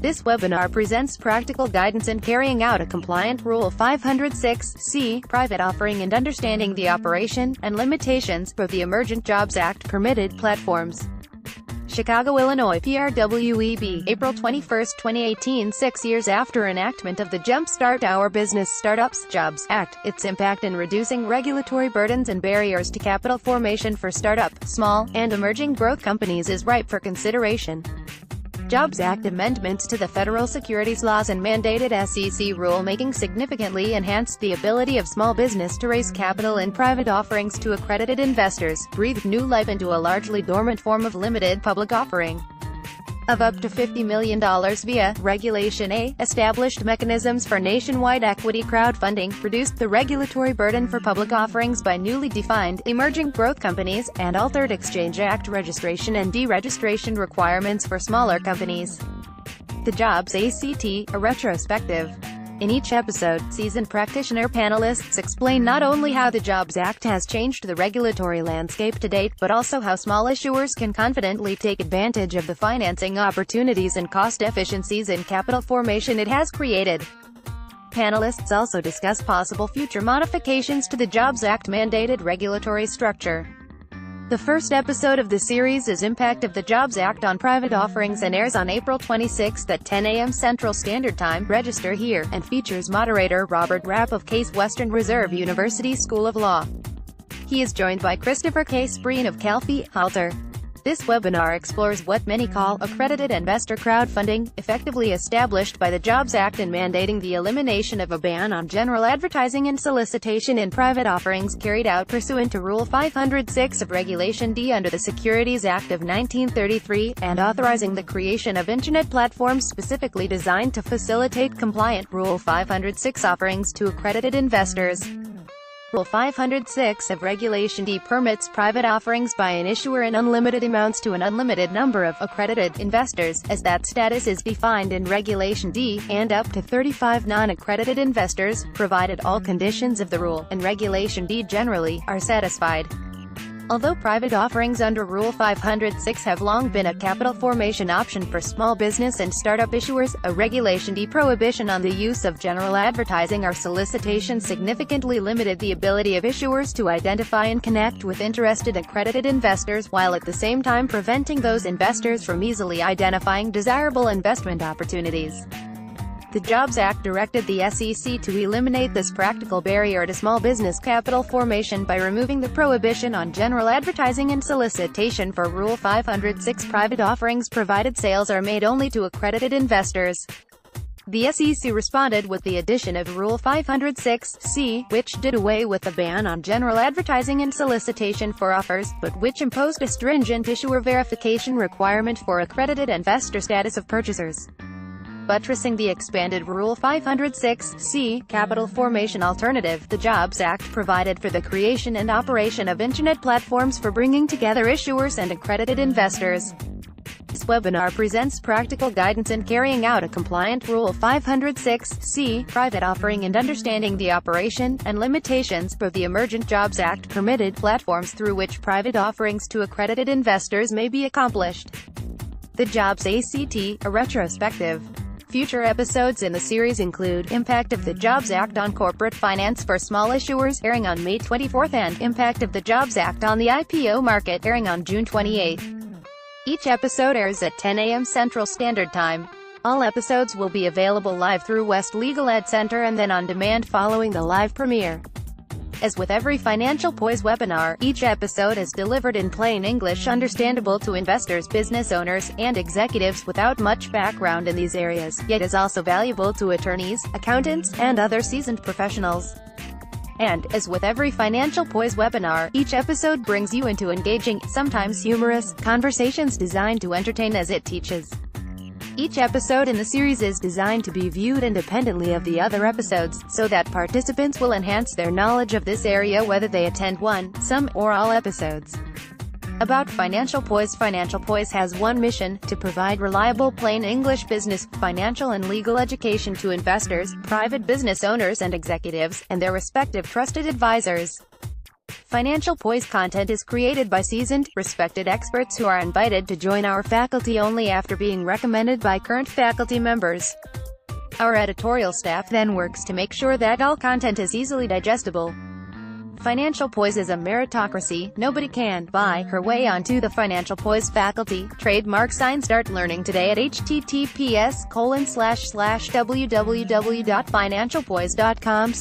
This webinar presents practical guidance in carrying out a compliant Rule 506(c) private offering and understanding the operation and limitations of the Emergent Jobs Act permitted platforms. Chicago, Illinois, PRWEB, April 21, 2018. 6 years after enactment of the Jumpstart Our Business Startups Jobs Act, its impact in reducing regulatory burdens and barriers to capital formation for startup, small, and emerging growth companies is ripe for consideration. Jobs Act amendments to the federal securities laws and mandated SEC rulemaking significantly enhanced the ability of small business to raise capital in private offerings to accredited investors, breathed new life into a largely dormant form of limited public offering of up to $50 million via Regulation A, established mechanisms for nationwide equity crowdfunding, reduced the regulatory burden for public offerings by newly defined emerging growth companies, and altered Exchange Act registration and deregistration requirements for smaller companies. The Jobs Act, a retrospective. In each episode, seasoned practitioner panelists explain not only how the Jobs Act has changed the regulatory landscape to date, but also how small issuers can confidently take advantage of the financing opportunities and cost efficiencies in capital formation it has created. Panelists also discuss possible future modifications to the Jobs Act mandated regulatory structure. The first episode of the series is Impact of the Jobs Act on Private Offerings and airs on April 26 at 10 a.m. Central Standard Time. Register here, and features moderator Robert Rapp of Case Western Reserve University School of Law. He is joined by Christopher K. Spreen of Cal Phi Halter. This webinar explores what many call accredited investor crowdfunding, effectively established by the Jobs Act and mandating the elimination of a ban on general advertising and solicitation in private offerings carried out pursuant to Rule 506 of Regulation D under the Securities Act of 1933, and authorizing the creation of Internet platforms specifically designed to facilitate compliant Rule 506 offerings to accredited investors. Rule 506 of Regulation D permits private offerings by an issuer in unlimited amounts to an unlimited number of accredited investors, as that status is defined in Regulation D, and up to 35 non-accredited investors, provided all conditions of the rule and Regulation D generally are satisfied. Although private offerings under Rule 506 have long been a capital formation option for small business and startup issuers, a Regulation D prohibition on the use of general advertising or solicitation significantly limited the ability of issuers to identify and connect with interested accredited investors, while at the same time preventing those investors from easily identifying desirable investment opportunities. The Jobs Act directed the SEC to eliminate this practical barrier to small business capital formation by removing the prohibition on general advertising and solicitation for Rule 506 private offerings provided sales are made only to accredited investors. The SEC responded with the addition of Rule 506(c), which did away with the ban on general advertising and solicitation for offers, but which imposed a stringent issuer verification requirement for accredited investor status of purchasers. Buttressing the expanded Rule 506(c) capital formation alternative, the Jobs Act provided for the creation and operation of Internet platforms for bringing together issuers and accredited investors. This webinar presents practical guidance in carrying out a compliant Rule 506(c) private offering and understanding the operation and limitations of the Emergent Jobs Act permitted platforms through which private offerings to accredited investors may be accomplished. The Jobs Act, a retrospective. Future episodes in the series include Impact of the Jobs Act on Corporate Finance for Small Issuers, airing on May 24, and Impact of the Jobs Act on the IPO Market, airing on June 28. Each episode airs at 10 a.m. Central Standard Time. All episodes will be available live through West LegalEd Center and then on demand following the live premiere. As with every Financial Poise webinar, each episode is delivered in plain English understandable to investors, business owners, and executives without much background in these areas, yet is also valuable to attorneys, accountants, and other seasoned professionals. And, as with every Financial Poise webinar, each episode brings you into engaging, sometimes humorous, conversations designed to entertain as it teaches. Each episode in the series is designed to be viewed independently of the other episodes, so that participants will enhance their knowledge of this area whether they attend one, some, or all episodes. About Financial Poise has one mission: to provide reliable plain English business, financial and legal education to investors, private business owners and executives, and their respective trusted advisors. Financial Poise content is created by seasoned, respected experts who are invited to join our faculty only after being recommended by current faculty members. Our editorial staff then works to make sure that all content is easily digestible. Financial Poise is a meritocracy. Nobody can buy her way onto the Financial Poise faculty. Trademark sign. Start learning today at https://www.financialpoise.com/